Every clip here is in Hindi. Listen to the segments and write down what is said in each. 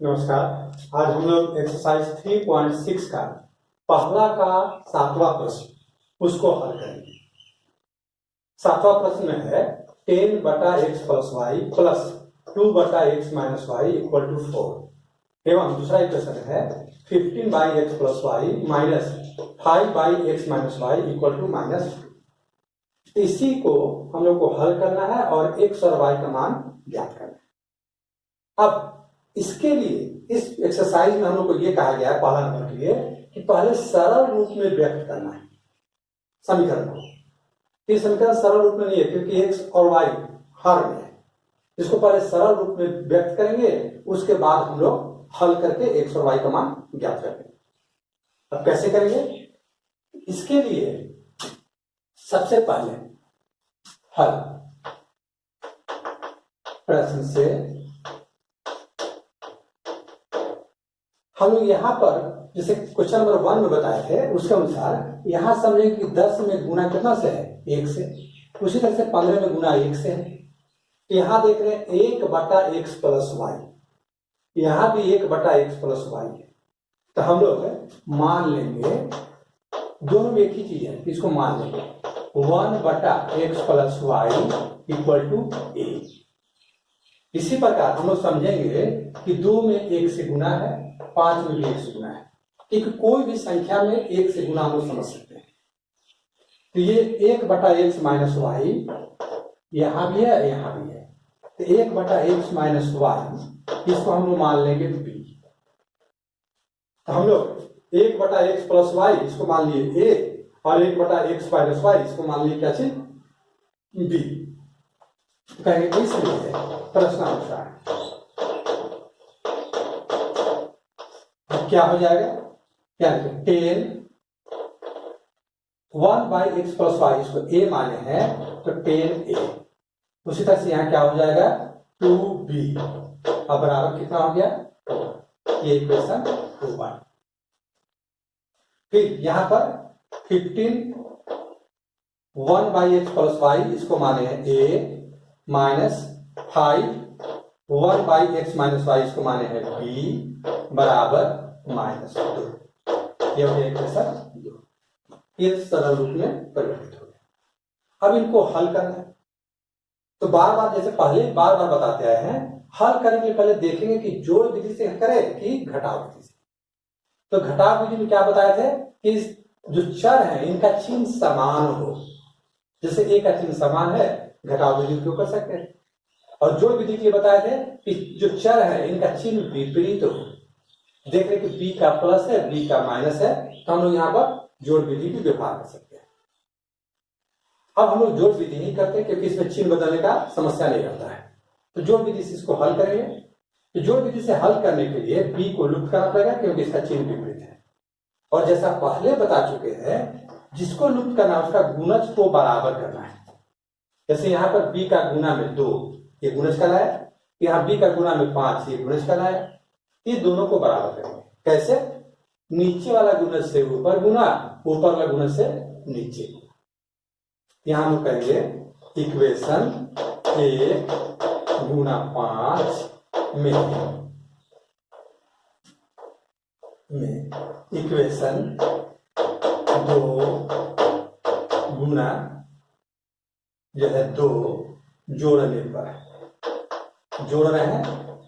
नमस्कार। आज हम लोग एक्सरसाइज 3.6 का पहला का 7वां प्रश्न उसको हल करेंगे। 7वां प्रश्न में है 10/x plus Y plus 2/x minus Y equal to 4 एवं दूसरा इक्वेशन है 15/x plus Y minus 5/x minus Y equal to minus. इसी को हम लोग को हल करना है और x और y का मान ज्ञात करना है। अब इसके लिए इस एक्सरसाइज में हम लोग को ये कहा गया है पहला नंबर के लिए कि पहले सरल रूप में व्यक्त करना है समीकरण को। ये समीकरण सरल रूप में नहीं है क्योंकि x और y हर में है। इसको पहले सरल रूप में व्यक्त करेंगे, उसके बाद हम लोग हल करके x और y का मान ज्ञात करेंगे। अब कैसे करेंगे? इसके लिए सबसे पहले हल प्रश्न से हम लोग यहाँ पर जैसे क्वेश्चन नंबर 1 में बताए थे उसके अनुसार यहाँ समझेंगे कि 10 में गुना कितना से है 1 से, उसी तरह से 15 में गुना 1 से है। यहाँ देख रहे हैं 1/x प्लस वाई, यहाँ भी 1/x प्लस वाई है। तो हम लोग मान लेंगे दोनों में एक ही चीज है, इसको मान लेंगे 1/x plus Y equal to a। इसी प्रकार हम लोग समझेंगे कि 2 में 1 से गुना है, 5 में भी 1 से गुना है, क्योंकि कोई भी संख्या में 1 से गुना हम लोग समझ सकते हैं। तो ये 1/x माइनस वाई यहां भी है यहां भी है, तो 1/x माइनस वाई इसको हम लोग मान लेंगे b। तो हम लोग 1/x प्लस वाई इसको मान लिए a और 1/x माइनस वाई इसको मान लिए क्या चीज b। तो कहेंगे इसलिए प्रश्नानुसार क्या हो जाएगा, क्या 10 1/x प्लस वाई इसको a माने हैं तो 10a। उसी तरह से यहां क्या हो जाएगा 2b। अब बराबर कितना हो गया, ये इक्वेशन 2 फिर यहां पर 15 1/x प्लस वाई इसको माने हैं a minus 5 1/x minus Y इसको माने हैं b बराबर -2। ये हो गया इक्वेशन 2। ये सरल रूप में परिवर्तित हो गया। अब इनको हल करना है तो बार बार जैसे पहले बार बार बताते आए हैं, हल करने के पहले देखेंगे कि जोड़ विधि से करें कि घटाव विधि से। तो घटाव विधि में क्या बताए थे कि जो चर है इनका चिन्ह समान हो, जैसे a का चिन्ह समान है घटाव विधि उपयोग कर सकते हैं। और जोड़ विधि के लिए बताए थे कि जो चर है इनका चिन्ह विपरीत हो, देख रहे कि b का प्लस है b का माइनस है, तो हम लोग यहाँ पर जोड़ विधि भी व्यवहार कर सकते हैं। अब हम लोग जोड़ विधि नहीं करते क्योंकि इसमें चिन्ह बदलने का समस्या नहीं रहता है, तो जोड़ विधि से इसको हल करेंगे। तो जोड़ विधि से हल करने के लिए b को लुप्त करना पड़ेगा क्योंकि इसका चिन्ह विपरीत है। और जैसा पहले बता चुके हैं, जिसको लुप्त करना है उसका गुणज को बराबर करना है। जैसे यहाँ पर b का गुना में 2 ये गुणज कहलाया, यहाँ b का गुना में 5 ये गुणज कहलाया। ये दोनों को बराबर करेंगे। कैसे? नीचे वाला गुणज से ऊपर गुना, ऊपर वाला गुणज से नीचे। यहां हम कहेंगे इक्वेशन 1 गुना 5 में इक्वेशन 2 गुना जो है 2 जोड़ने पर, जोड़ रहे हैं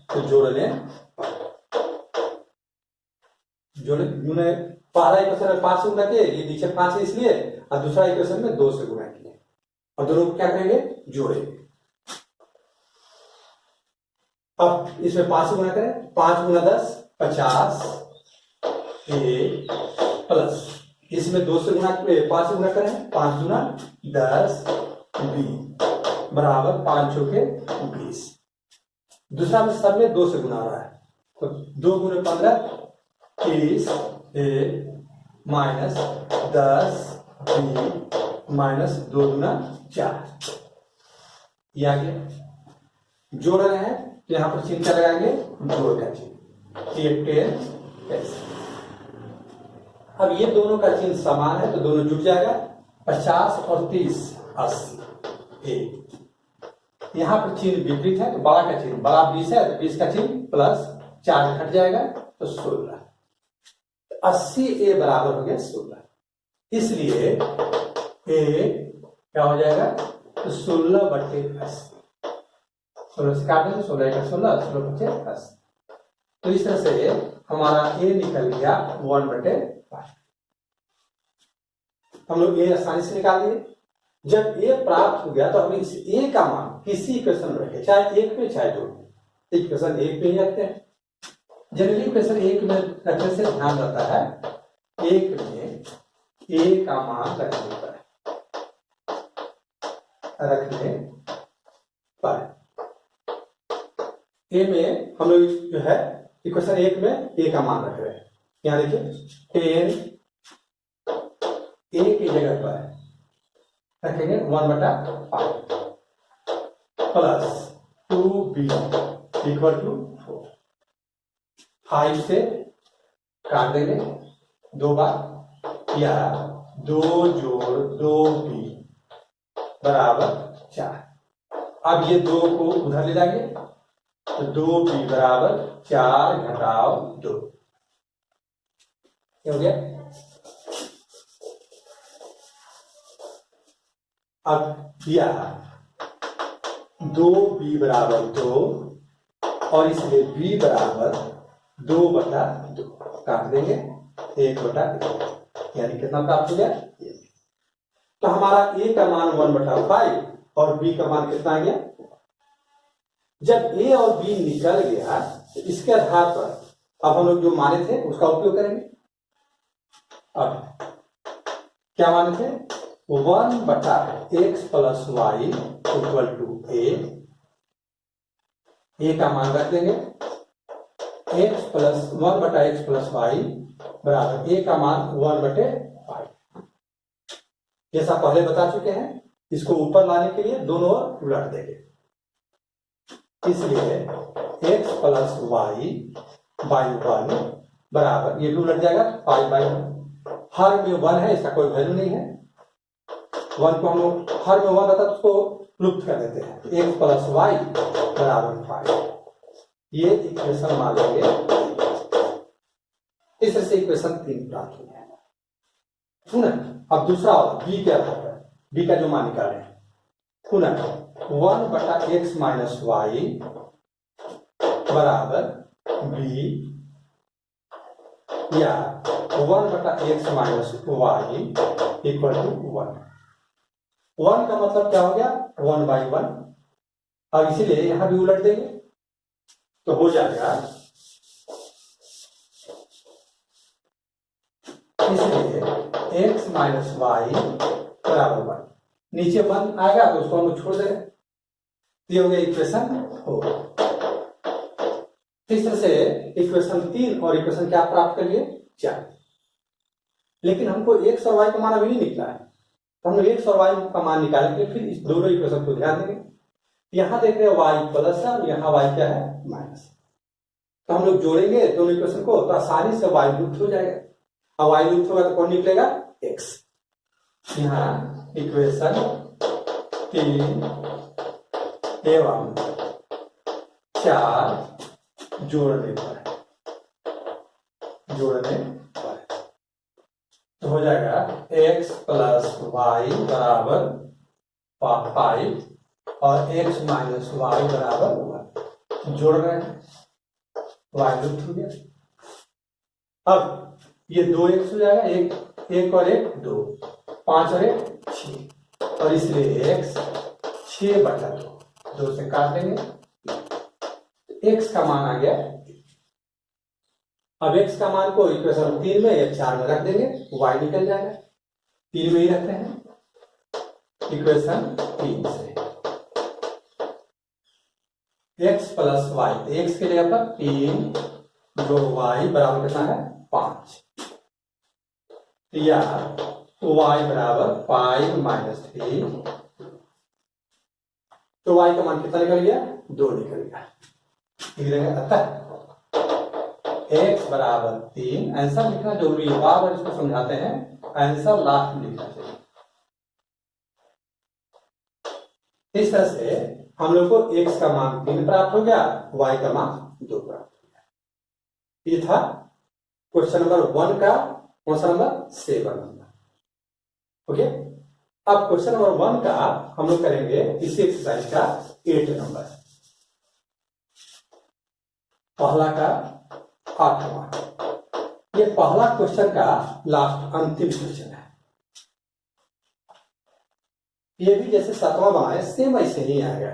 तो जोड़ने जोड़े गुना पहला इक्वेशन में 5 से गुना किए, ये नीचे 5 है इसलिए, और दूसरा इक्वेशन में 2 से गुना किए और दोनों को क्या करेंगे जोड़े। अब इसमें 5 से गुना करें, 5 गुना 10 50 a प्लस इसमें 2 से गुना 5 से गुना करें 5 गुना 10 b बराबर 5 चौके 20। दूसरा में सब में 2 से गुना हो रहा है तो 2 गुना 15 30 a माइनस 10 b माइनस 2 गुना 4। ये आ गया। जोड़ रहे हैं तो यहां पर चिन्ह क्या लगाएंगे, जोड़ का चिन्ह, ये 10 ऐसे। अब ये दोनों का चिन्ह समान है तो दोनों जुड़ जाएगा, 50 और 30 80 a। यहां पर चिन्ह विपरीत है तो बड़ा का चिन्ह, बड़ा 20 है तो 20 का चिन्ह प्लस 4 घट जाएगा तो 16, 80A बराबर हो गया 16। इसलिए ए क्या हो जाएगा तो 16/80, 16 से काट देंगे, 16 का 16, 16/80। तो इस तरह से हमारा ए निकल गया 1/5। हम लोग ए आसानी से निकाल लिए। जब ए प्राप्त हो गया तो हम इस ए का मान किसी इक्वेशन में रखें, चाहे 1 पे चाहे 2 पे। इक्वेशन 1 पे ही रखते हैं। जनरली इक्वेशन 1 में रखने से ध्यान रहता है 1 में ए का मान रखने पर ए में हम लोग जो है इक्वेशन 1 में ए का मान रख रहे हैं। यहाँ देखिए 10 ए की जगह पर रखेंगे 1/5 प्लस 2b इक्वल टू 4। 5 से काट देंगे 2 बार, या 2 जोड़ 2b बराबर 4। अब ये 2 को उधर ले जाएंगे तो 2b बराबर 4 घटाओ 2, क्या हो गया। अब या 2b बराबर 2 और इसलिए b बराबर 2/2 काट देंगे 1/1, यानी कितना प्राप्त हो गया। तो हमारा a का मान 1/5 और b का मान कितना आ गया। जब a और b निकल गया तो इसके आधार पर अब हम लोग जो माने थे उसका उपयोग करेंगे। अब क्या माने थे 1/x + y = a का मान रख देंगे। 1/x + y बराबर a का मान 1/5। जैसा पहले बता चुके हैं, इसको ऊपर लाने के लिए दोनों ओर उलट देंगे। इसलिए x + y/1 बराबर ये उलट जाएगा 5/1। हर में 1 है, इसका कोई वैल्यू नहीं है। 1 को हम लोग हर में 1 रहता है तो उसको लुप्त कर देते हैं। x + y बराबर 5, ये इक्वेशन मान लेंगे। इस तरह से इक्वेशन 3 प्राप्त हो गया। पुनः अब दूसरा b के आधार पर b का जो मान निकाले हैं, पुनः 1/x - y बराबर b या 1/x - y = 1। 1 का मतलब क्या हो गया 1/1। अब इसीलिए यहां भी उलट देंगे तो हो जाएगा, इसलिए x - y बराबर 1। नीचे 1 आएगा तो उसको हम छोड़ देंगे। ये हो गया इक्वेशन 4। इस तरह से इक्वेशन 3 और इक्वेशन क्या प्राप्त कर लिए 4। लेकिन हमको x और y का मान अभी नहीं निकला है, तो हम x और y का मान निकालेंगे। फिर इस दोनों इक्वेशन को ध्यान देंगे। यहां देख रहे हैं y प्लस है, यहां y क्या है माइनस। तो हम लोग जोड़ेंगे दोनों इक्वेशन को तो आसानी से y लुप्त हो जाएगा। अब y लुप्त होगा तो कौन निकलेगा x। यहाँ इक्वेशन 3 एवं 4 जोड़ने पर तो हो जाएगा x + y बराबर 5 और x - y बराबर 1। जोड़ रहे हैं, y लुप्त हो गया। अब ये 2x हो जाएगा, एक और एक 2, 5 और 1 6, और इसलिए x 6/2, 2 से काट देंगे। x का मान आ गया। अब x का मान को इक्वेशन 3 में या 4 में रख देंगे, y निकल जाएगा। 3 में ही रखते हैं इक्वेशन 3 से x + y, x के जगह पर 3 जो y बराबर कितना है 5, या y बराबर 5 - 3। तो y का मान कितना निकल गया 2 निकल गया। अतः x बराबर 3। आंसर लिखना जरूरी है, बार बार इसको समझाते हैं, आंसर लास्ट में लिखना चाहिए। इस तरह से हम लोग को x का मान 3 प्राप्त हो गया, y का मान 2 प्राप्त हो गया। ये था क्वेश्चन नंबर 1 का कौन सा नंबर 7 नंबर। ओके, अब क्वेश्चन नंबर 1 का हम लोग करेंगे इसी एक्सरसाइज का 8 नंबर, पहला का 8वां। ये पहला क्वेश्चन का लास्ट अंतिम क्वेश्चन है। ये भी जैसे 7वां बनाए सेम ऐसे ही आएगा।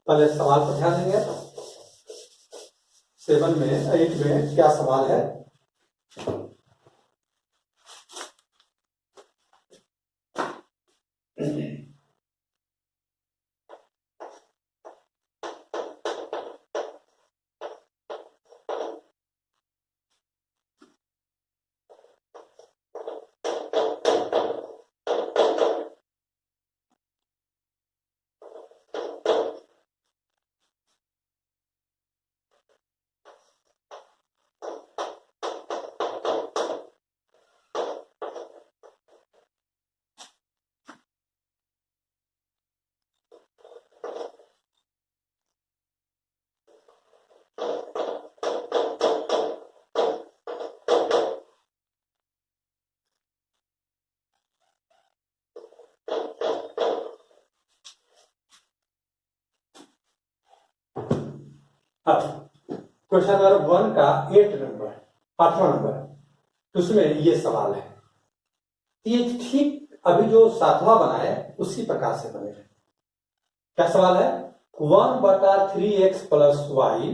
पहले सवाल पर ध्यान देंगे। 7 में 8 में क्या सवाल है। अब क्वेश्चन नंबर 1 का 8 नंबर 8वां नंबर, तो उसमें ये सवाल है। ये ठीक अभी जो 7वां बनाए उसी प्रकार से बनेगा। क्या सवाल है। 1/3x plus Y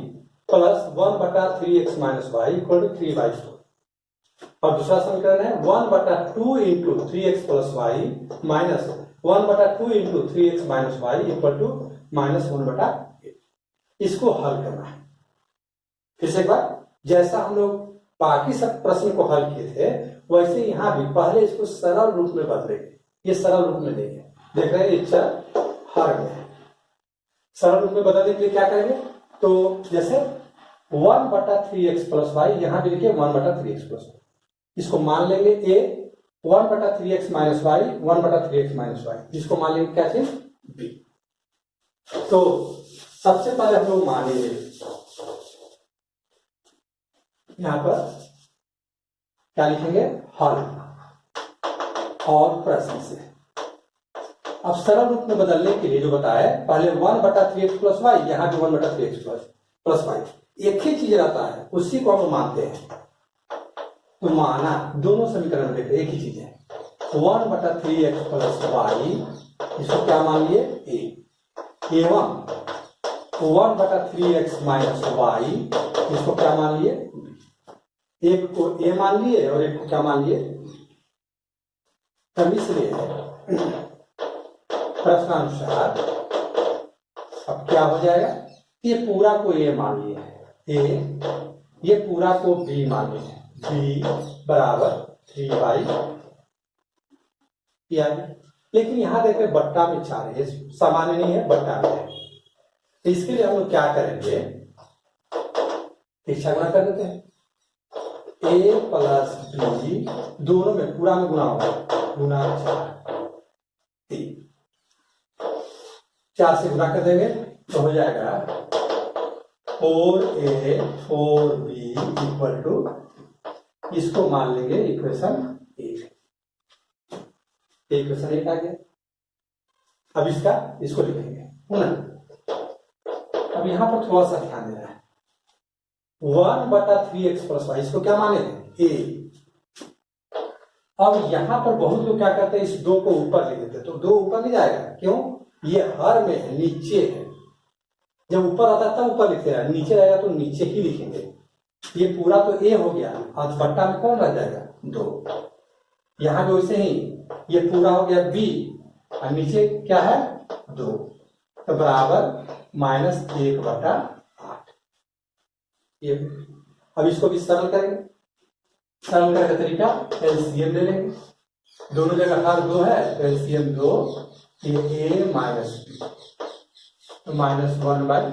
plus 1/3x minus Y equal to 3/4। और दूसरा समीकरण है 1/2 into 3x plus Y minus 1/2 into 3x minus Y equal to -1/8। इसको हल करना है। फिर से एक बार, जैसा हम लोग बाकी सब प्रश्न को हल किए थे वैसे यहां भी पहले इसको सरल रूप में बदलेंगे। ये सरल रूप में देंगे। देख रहे हैं इच्छा हर में सरल रूप में बदलने के लिए क्या करेंगे। तो जैसे 1/3x प्लस वाई, यहां भी लिखिए 1/3x प्लस वाई। इसको मान लेंगे a 1/3x minus Y 1/3x minus Y. इसको मान लेंगे क्या चीज b। तो सबसे पहले हम लोग मानेंगे यहां पर क्या लिखेंगे हल और प्रश्न से। अब सरल रूप में बदलने के लिए जो बताया पहले 1/3x प्लस वाई, यहां भी 1/3x प्लस वाई एक ही चीज रहता है, उसी को हम मानते हैं। तो माना दोनों समीकरण देखे एक ही चीज है। 1/3x प्लस वाई इसको क्या मान लिए a, एवं 1/3x माइनस वाई इसको क्या मान लिए b। एक को a मान लिए और एक को क्या मान लिए। तब इसलिए प्रश्नानुसार अब क्या हो जाएगा। ये पूरा को a मान लिए a, ये पूरा को b मान लिए b बराबर 3/। लेकिन यहां देखें बट्टा में 4 है, सामान्य नहीं है बट्टा में है। तो इसके लिए हम लोग क्या करेंगे, इच्छा गुणा कर देते हैं। a प्लस b दोनों में पूरा में गुणा होगा, गुणा 4 से गुणा कर देंगे तो हो जाएगा 4a 4b इक्वल टू, इसको मान लेंगे इक्वेशन 1। इक्वेशन 1 आ गया। अब इसको लिखेंगे पुनः। अब यहां पर थोड़ा सा ध्यान देना है। 1/3x प्लस वाई इसको क्या माने a। अब यहां पर बहुत लोग क्या करते हैं, इस 2 को ऊपर ले देते, तो 2 ऊपर नहीं जाएगा। क्यों, ये हर में है, नीचे है। जब ऊपर आता है तब ऊपर लिखते हैं, नीचे रहेगा तो नीचे ही लिखेंगे। ये पूरा तो a हो गया और बट्टा में कौन रह जाएगा 2। यहां भी वैसे ही ये पूरा हो गया b और नीचे क्या है 2, तो बराबर -1/8। ये अब इसको भी सरल करेंगे। सरल करने का तरीका एलसीएम ले लेंगे। दोनों जगह हर 2 है तो एलसीएम 2, ये a माइनस b तो -1/8।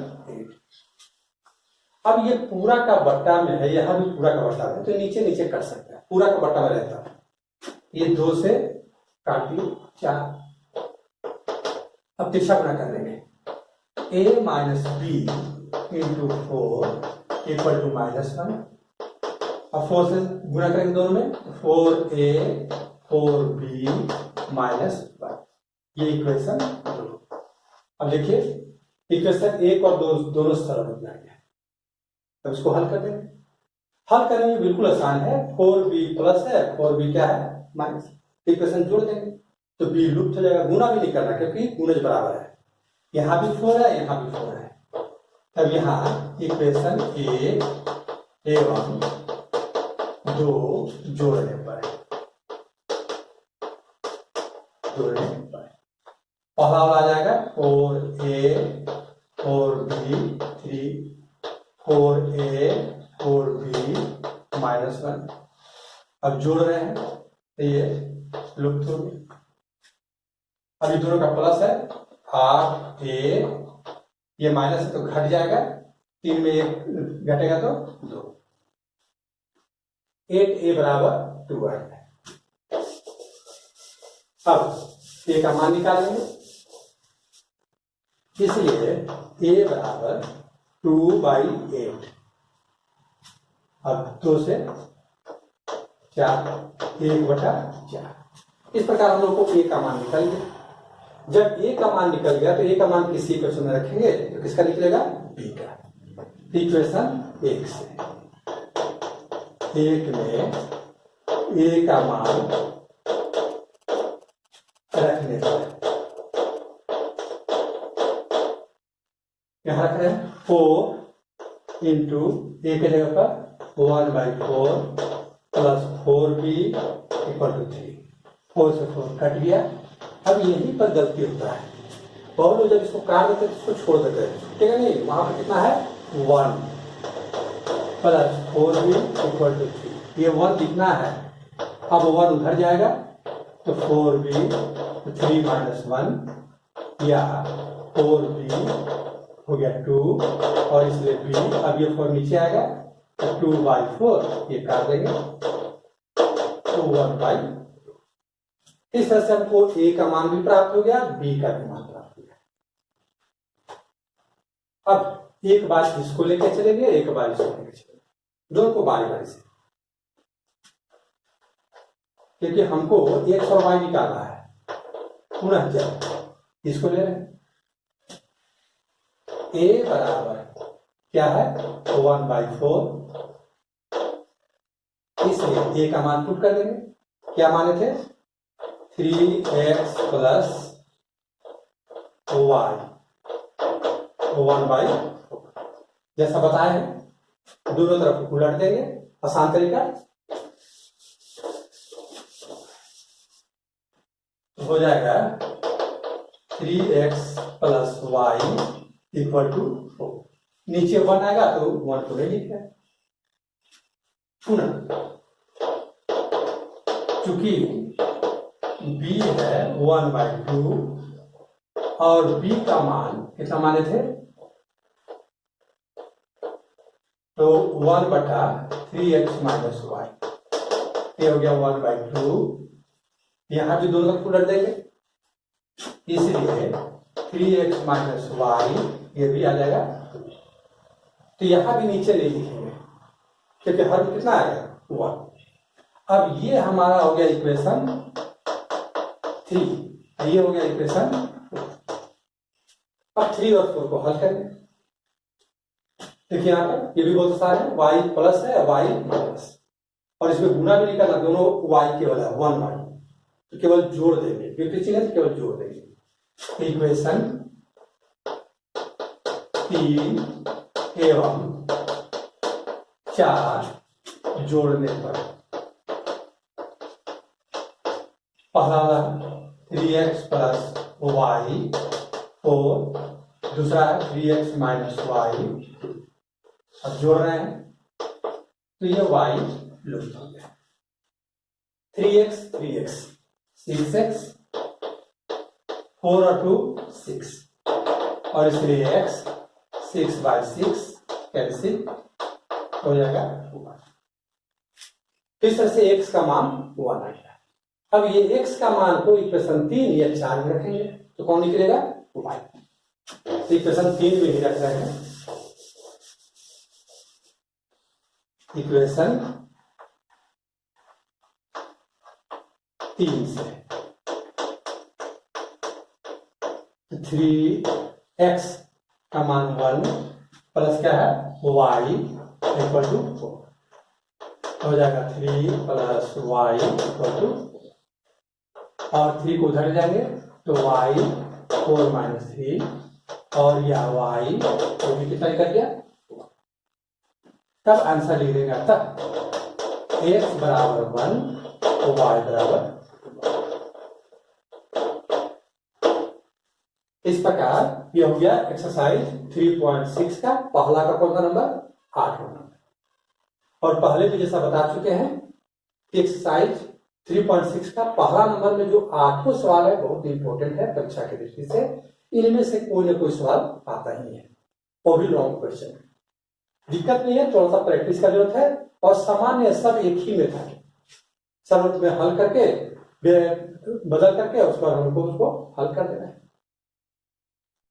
अब ये पूरा का बट्टा में है, यहां भी पूरा का बट्टा है तो नीचे नीचे कर सकते हैं। पूरा का बट्टा में रहता है, ये 2 से काट दी 4। अब तिरछा गुणा कर देंगे। a minus b into 4 equal to -1। अब 4 से गुणा करेंगे दोनों में, 4a 4b माइनस 1, ये इक्वेशन 2। अब देखिए इक्वेशन 1 और 2 दोनों सरल हो जाएंगे, अब इसको हल कर देंगे। हल करने में बिल्कुल आसान है, 4b प्लस है, 4b क्या है माइनस, इक्वेशन जोड़ देंगे तो b लुप्त हो जाएगा, गुना भी नहीं करना क्योंकि गुणज बराबर है, यहाँ भी 4 है यहाँ भी 4 है। तब यहाँ इक्वेशन 1 एवं 2 जोड़ने पर पहला वाला आ जाएगा 4a 4b 3 4a 4b minus 1। अब जोड़ रहे हैं तो ये लुप्त हो गया। अभी दोनों का प्लस है, 8a, ये माइनस है तो घट जाएगा, 3 में 1 घटेगा तो 2, 8a बराबर 2 आएगा। अब a का मान निकालेंगे, इसलिए a बराबर 2/8, अब 2 से 4, 1/4। इस प्रकार हम लोग को a का मान निकल गया। जब a का मान निकल गया तो a का मान किसी इक्वेशन में रखेंगे तो किसका निकलेगा, b का। इक्वेशन 1 से 1 में a का मान रखने पर यहाँ रख रहे हैं 4 इंटू a के जगह पर 1/4 प्लस 4b इक्वल टू 3, 4 से 4 कट गया। अब यहीं पर गलती होता है, बहुत लोग जब इसको काट देते हैं तो इसको छोड़ देते हैं, छूटेगा नहीं, वहां पर कितना है 1 प्लस 4b इक्वल टू 3, ये 1 लिखना है। अब 1 उधर जाएगा तो 4b 3 माइनस 1 या 4b हो गया 2 और इसलिए b, अब ये 4 नीचे आएगा तो 2/4, ये काट देंगे तो 1/2। इस तरह से हमको a का मान भी प्राप्त हो गया, b का भी मान प्राप्त हो गया। अब एक बार इसको लेकर चलेंगे, एक बार इसको लेकर चलेंगे, दोनों को बारी बारी से, क्योंकि हमको x और y निकालना है। पुनः जब इसको ले रहे हैं, a बराबर क्या है 1/4, इसलिए a का मान पुट कर देंगे, क्या माने थे 3x प्लस y 1/4, जैसा बताया है दोनों तरफ उलट देंगे, आसान तरीका हो जाएगा 3x plus y equal to 4, नीचे 1 आएगा तो 1 को नहीं लिखना है। पुनः चूंकि b है 1/2 और b का मान कितना माने थे, तो 1/3x माइनस y, ये हो गया 1/2, यहां भी दोनों तरफ उलट देंगे, इसलिए 3x माइनस y ये भी आ जाएगा। तो यहां भी नीचे नहीं लिखेंगे क्योंकि हर कितना आएगा 1। अब ये हमारा हो गया इक्वेशन 3, ये हो गया इक्वेशन 4। अब 3 और 4 को हल करेंगे, देखिए यहाँ पर ये भी बहुत आसान है, y प्लस है y माइनस, और इसमें गुना भी नहीं करना, दोनों y केवल है 1y, तो केवल जोड़ देंगे, विपरीत है तो केवल जोड़ देंगे। इक्वेशन 3 एवं 4 जोड़ने पर पहला वाला 3x प्लस y 4, दूसरा है 3x माइनस y, अब जोड़ रहे हैं तो ये y लुप्त हो गया, 3x 6x 4 और 2 6, और इसलिए x 6/6 कैंसिल हो जाएगा 1। इस तरह से x का मान 1 आ गया। अब ये x का मान को इक्वेशन 3 या 4 में रखेंगे तो कौन निकलेगा y, तो इक्वेशन 3 में ही रख रहे हैं। इक्वेशन 3 से। 3x का मान 1 प्लस क्या है y इक्वल टू 4 हो जाएगा। 3 प्लस y इक्वल टू, और 3 को उधर जाएंगे तो y 4 माइनस 3 और यह y तो भी कितना निकल गया। तब आंसर लिख देंगे तब x बराबर 1 तो y बराबर। इस प्रकार ये हो गया एक्सरसाइज 3.6 का पहला का कौन सा नंबर 8 नंबर। और पहले भी जैसा बता चुके हैं कि एक्सरसाइज 3.6 का पहला नंबर में जो 8वां सवाल है बहुत इंपॉर्टेंट है परीक्षा की दृष्टि से। इनमें से कोई ना कोई सवाल आता ही है, वो भी लॉन्ग क्वेश्चन है। दिक्कत नहीं है, थोड़ा सा प्रैक्टिस का जरूरत है। और सामान्य सब एक ही में था, सब में हल करके बदल करके उसको हल कर देना है।